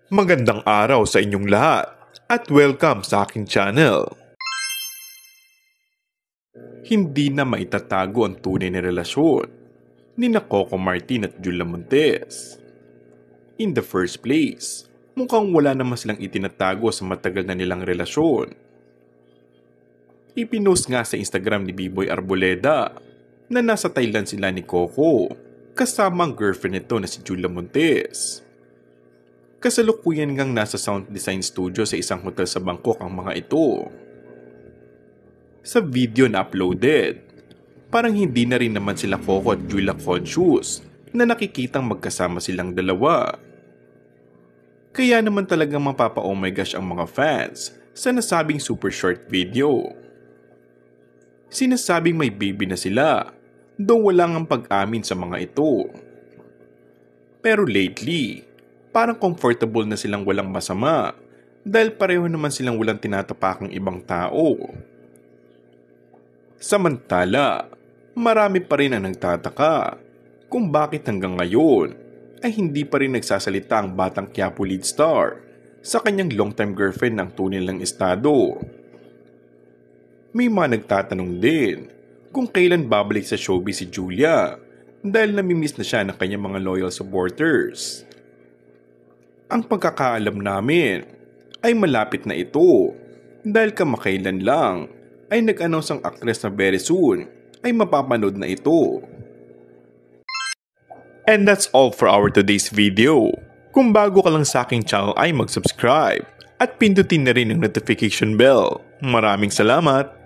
Magandang araw sa inyong lahat at welcome sa aking channel. Hindi na maitatago ang tunay na relasyon ni Coco Martin at Julia Montes. In the first place, mukhang wala naman silang itinatago sa matagal na nilang relasyon. Ipinost nga sa Instagram ni B-Boy Arboleda na nasa Thailand sila ni Coco kasama ang girlfriend nito na si Julia Montes. Kasalukuyan ngang nasa sound design studio sa isang hotel sa Bangkok ang mga ito. Sa video na uploaded, parang hindi na rin naman sila Coco at Julia conscious na nakikitang magkasama silang dalawa. Kaya naman talagang mapapa-oh my gosh ang mga fans sa nasabing super short video. Sinasabing may baby na sila, though wala ngang pag-amin sa mga ito. Pero lately, parang comfortable na silang walang masama dahil pareho naman silang walang tinatapakang ibang tao. Samantala, marami pa rin ang nagtataka kung bakit hanggang ngayon ay hindi pa rin nagsasalita ang batang Quiapo lead star sa kanyang long-time girlfriend ng tunay lang estado. May mga nagtatanong din kung kailan babalik sa showbiz si Julia dahil namimiss na siya ng kanyang mga loyal supporters. Ang pagkakaalam namin ay malapit na ito dahil kamakailan lang ay nag-announce ang actress na very soon ay mapapanood na ito. And that's all for our today's video. Kung bago ka lang sa aking channel ay mag-subscribe at pindutin na rin ang notification bell. Maraming salamat!